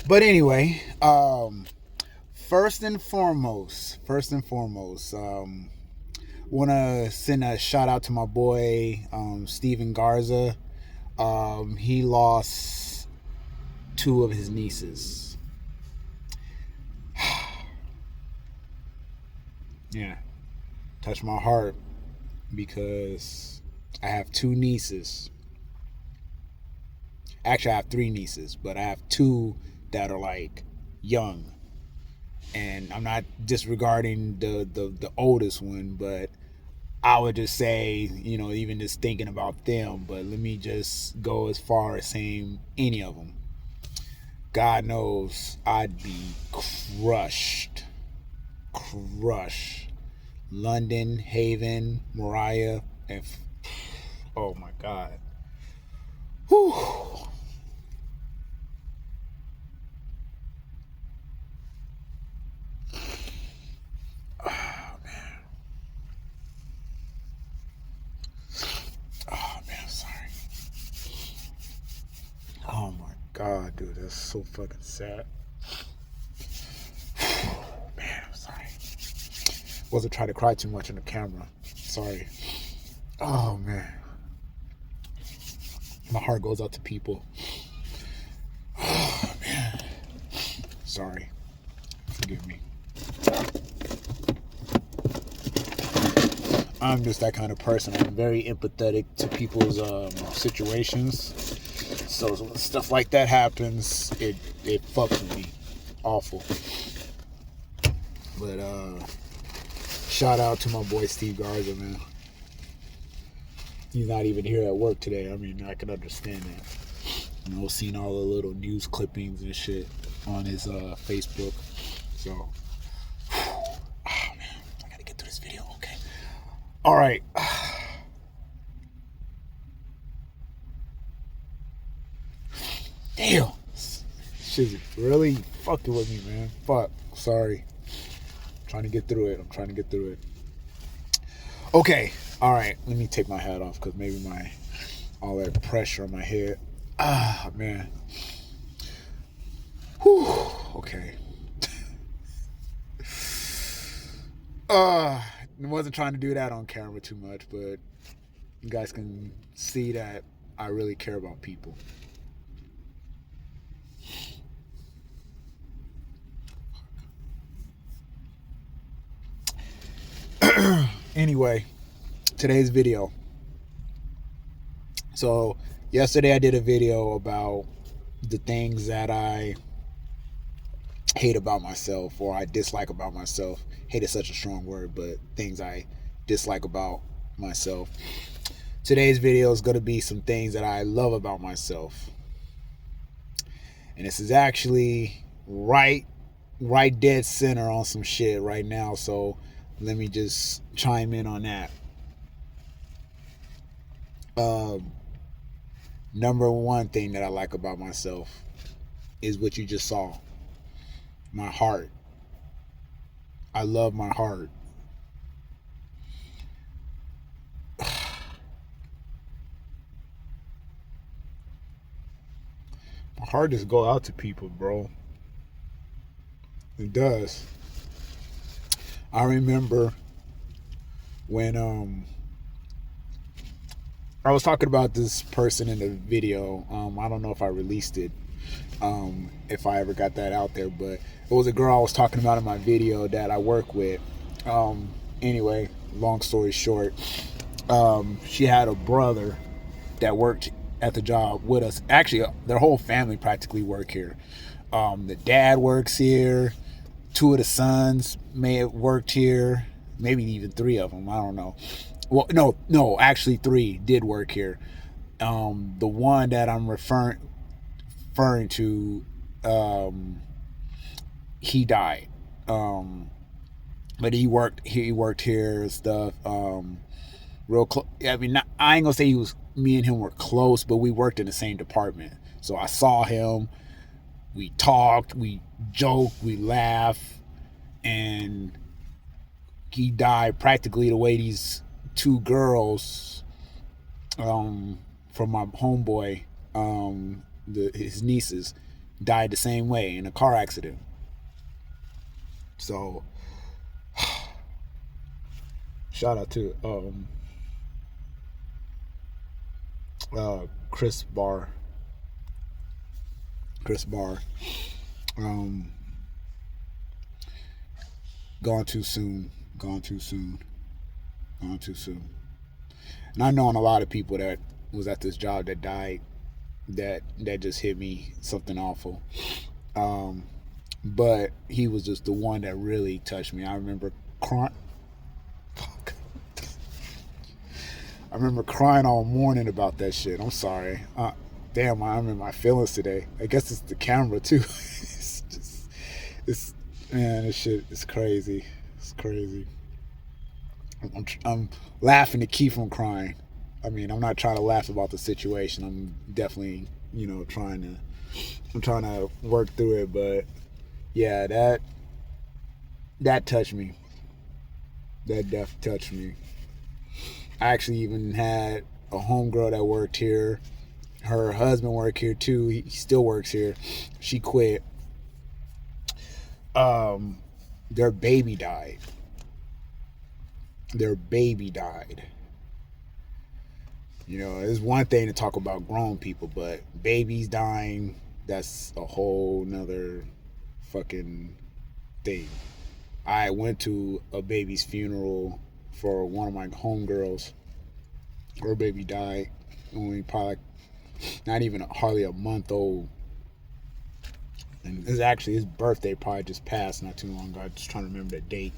But anyway, first and foremost, want to send a shout out to my boy Steven Garza. He lost two of his nieces. Yeah, touched my heart because I have two nieces. Actually, I have three nieces, but I have two that are like young. And I'm not disregarding the oldest one, but I would just say, even just thinking about them, but let me just go as far as saying any of them. God knows I'd be crushed. Crushed. London, Haven, Mariah, and oh my God. Whew. Oh man. Oh man, I'm sorry. Oh my God, dude, that's so fucking sad. Man, I'm sorry. Wasn't trying to cry too much on the camera. Sorry. Oh man. My heart goes out to people. Oh man. Sorry. Forgive me. I'm just that kind of person. I'm very empathetic to people's situations. So when stuff like that happens, it fucks with me. Awful. But shout out to my boy Steve Garza, man. He's not even here at work today. I mean, I can understand that. Seeing all the little news clippings and shit on his Facebook. So, oh man, I gotta get through this video. Okay. All right. Damn. Shit's really fucking with me, man. Fuck. Sorry. I'm trying to get through it. Okay. All right. Let me take my hat off because maybe all that pressure on my head. Ah, man. Whew. Okay. I wasn't trying to do that on camera too much, but you guys can see that I really care about people. Anyway, today's video. So yesterday I did a video about the things that I hate about myself or I dislike about myself. Hate is such a strong word, but things I dislike about myself. Today's video is going to be some things that I love about myself. And this is actually right dead center on some shit right now. So let me just chime in on that. Number one thing that I like about myself is what you just saw. My heart. I love my heart. My heart just go out to people, bro. It does. I remember when I was talking about this person in the video. I don't know if I released it, if I ever got that out there, but it was a girl I was talking about in my video that I work with. Anyway, long story short, she had a brother that worked at the job with us. Actually, their whole family practically work here. The dad works here. Two of the sons may have worked here. Maybe even three of them. I don't know. Well, no, actually three did work here. The one that I'm referring to, he died. But he worked here and stuff. Real close. I mean, I ain't gonna say me and him were close, but we worked in the same department. So I saw him. We talked. We joked. We laughed, and he died practically the way these two girls, from my homeboy, his nieces, died the same way in a car accident. So shout out to Chris Barr. Um, gone too soon. Gone too soon. Gone too soon. And I know a lot of people that was at this job that died. That just hit me something awful. Um, but he was just the one that really touched me. I remember crying. I remember crying all morning about that shit. I'm sorry. Damn, I'm in my feelings today. I guess it's the camera too. It's man, this shit is crazy. It's crazy. I'm laughing to keep from crying. I mean, I'm not trying to laugh about the situation. I'm definitely, I'm trying to work through it. But yeah, that touched me. That touched me. I actually even had a homegirl that worked here. Her husband worked here too. He still works here. She quit. Their baby died. It's one thing to talk about grown people, but babies dying, that's a whole nother fucking thing. I went to a baby's funeral for one of my homegirls. Her baby died only probably not even hardly a month old. And it's actually his birthday probably just passed not too long ago. I'm just trying to remember the date.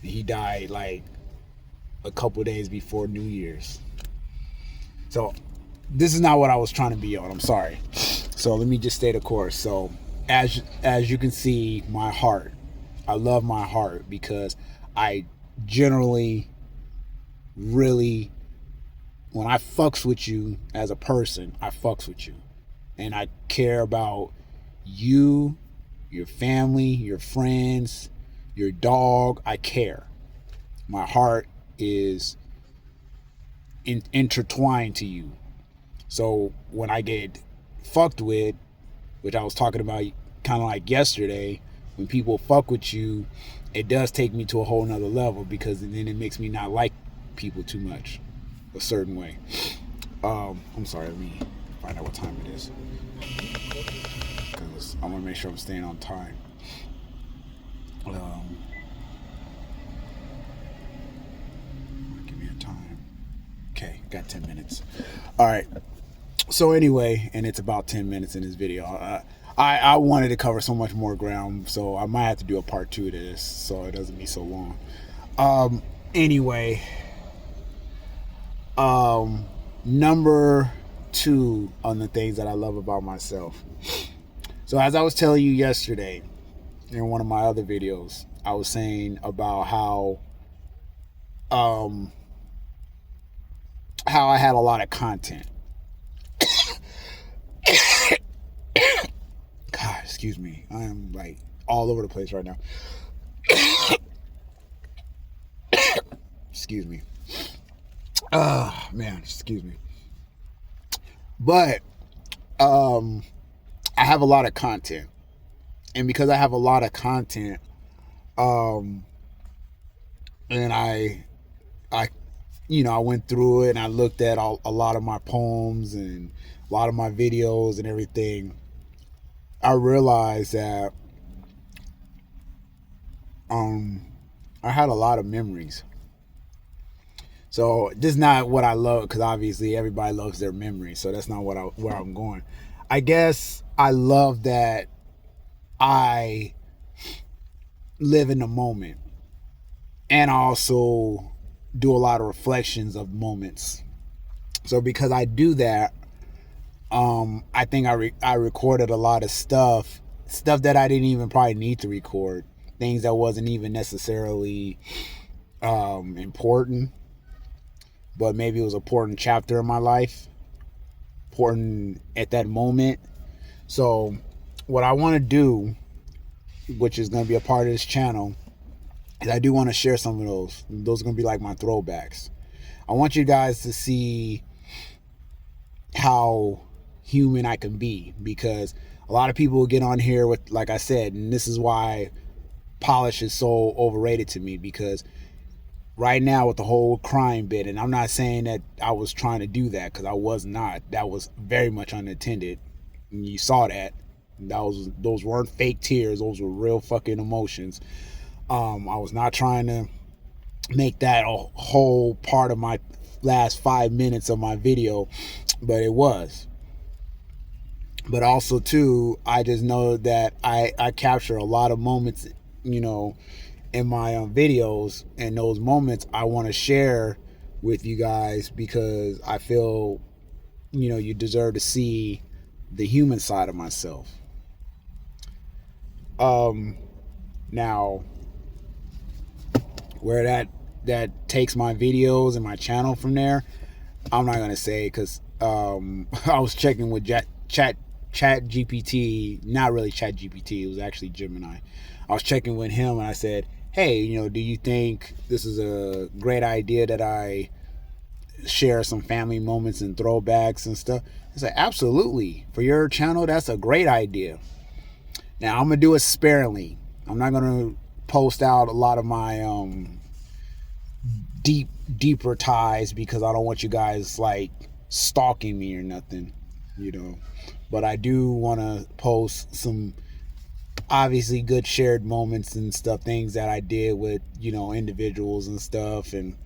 And he died like a couple days before New Year's. So this is not what I was trying to be on. I'm sorry. So let me just stay the course. So as you can see, my heart. I love my heart because I generally really, when I fucks with you as a person, I fucks with you. And I care about you, your family, your friends, your dog. I care. My heart is intertwined to you. So when I get fucked with, which I was talking about kind of like yesterday, when people fuck with you, it does take me to a whole nother level because then it makes me not like people too much a certain way. I'm sorry, let me find out what time it is because I want to make sure I'm staying on time. Give me a time. Okay, got 10 minutes. All right. So anyway, and it's about 10 minutes in this video. I wanted to cover so much more ground, so I might have to do a part 2 to this so it doesn't be so long. Anyway, number 2 on the things that I love about myself. So as I was telling you yesterday in one of my other videos, I was saying about how I had a lot of content. God, excuse me. I am like all over the place right now. Excuse me. Man, excuse me. But I have a lot of content. And because I have a lot of content, and I went through it and I looked at a lot of my poems and a lot of my videos and everything. I realized that I had a lot of memories. So this is not what I love, because obviously everybody loves their memories. So that's not where I'm going. I guess I love that I live in the moment, and I also do a lot of reflections of moments. So because I do that, I think I recorded a lot of stuff that I didn't even probably need to record, things that wasn't even necessarily important, but maybe it was an important chapter in my life, important at that moment. So what I want to do, which is going to be a part of this channel, is I do want to share some of those. Those are going to be like my throwbacks. I want you guys to see how human I can be, because A lot of people get on here with, like I said, and this is why polish is so overrated to me, because right now with the whole crime bit, and I'm not saying that I was trying to do that, because I was not. That was very much unintended. And you saw that. Those weren't fake tears. Those were real fucking emotions. I was not trying to make that a whole part of my last 5 minutes of my video, but it was. But also too, I just know that I capture a lot of moments, you know, in my videos, and those moments I want to share with you guys, because I feel, you know, you deserve to see the human side of myself. Now, where that takes my videos and my channel from there, I'm not gonna say, because I was checking with Chat GPT, not really Chat GPT, it was actually Gemini. I was checking with him and I said, hey, you know, do you think this is a great idea that I share some family moments and throwbacks and stuff? He said, absolutely. For your channel, that's a great idea. Now, I'm going to do it sparingly. I'm not going to post out a lot of my deeper ties, because I don't want you guys like stalking me or nothing, you know. But I do want to post some obviously good shared moments and stuff, things that I did with, you know, individuals and stuff, and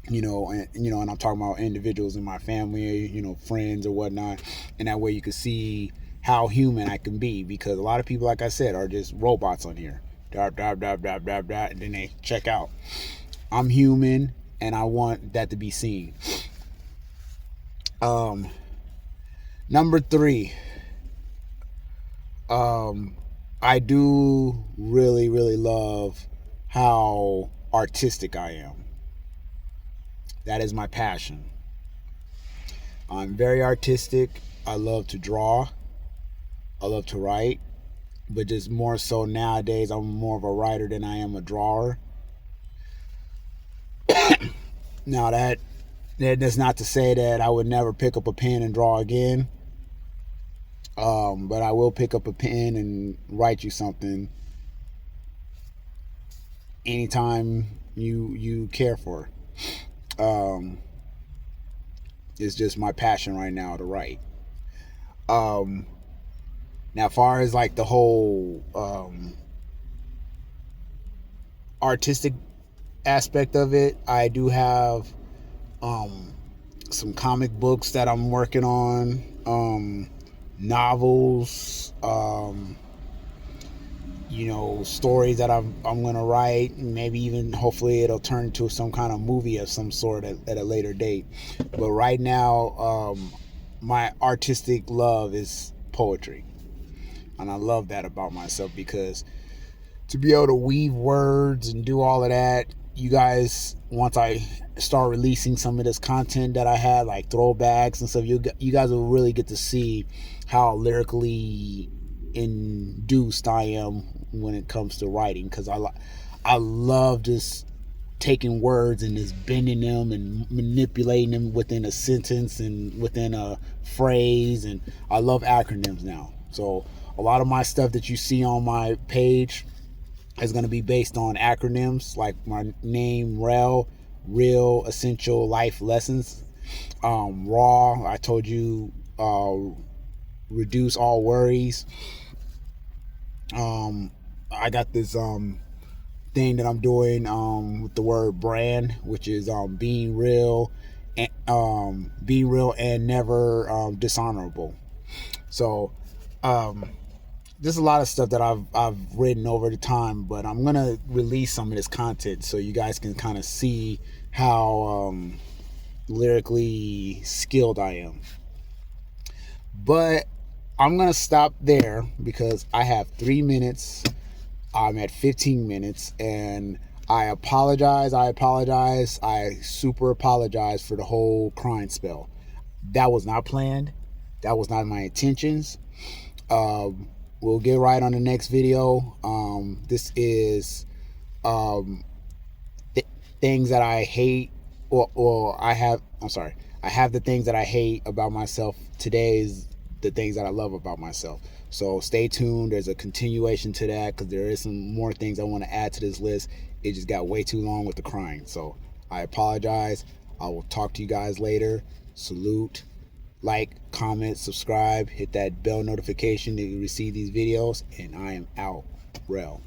and I'm talking about individuals in my family, you know, friends or whatnot, and that way you can see how human I can be, because a lot of people, like I said, are just robots on here, and then they check out. I'm human, and I want that to be seen. Number 3, I do really, really love how artistic I am. That is my passion. I'm very artistic. I love to draw. I love to write. But just more so nowadays, I'm more of a writer than I am a drawer. Now, that's not to say that I would never pick up a pen and draw again. But I will pick up a pen and write you something anytime you care for. It's just my passion right now to write. Now, as far as like the whole artistic aspect of it, I do have some comic books that I'm working on, novels, stories that I'm gonna write, and maybe even hopefully it'll turn into some kind of movie of some sort at a later date. But right now, my artistic love is poetry, and I love that about myself, because to be able to weave words and do all of that, you guys, once I start releasing some of this content that I had, like throwbacks and stuff, you guys will really get to see how lyrically induced I am when it comes to writing, because I love just taking words and just bending them and manipulating them within a sentence and within a phrase, and I love acronyms now. So a lot of my stuff that you see on my page is going to be based on acronyms, like my name, REL, Real Essential Life Lessons. RAW, I told you, reduce all worries. I got this thing that I'm doing with the word brand, which is being real and never dishonorable. So there's a lot of stuff that I've written over the time, but I'm gonna release some of this content so you guys can kind of see how lyrically skilled I am. But I'm gonna stop there because I have 3 minutes. I'm at 15 minutes, and I apologize. I super apologize for the whole crying spell. That was not planned. That was not my intentions. We'll get right on the next video. This is things that I hate, I have the things that I hate about myself. Today is the things that I love about myself. So stay tuned. There's a continuation to that because there is some more things I want to add to this list. It just got way too long with the crying. So I apologize. I will talk to you guys later. Salute. Like, comment, subscribe, hit that bell notification to receive these videos, and I am out. Rel.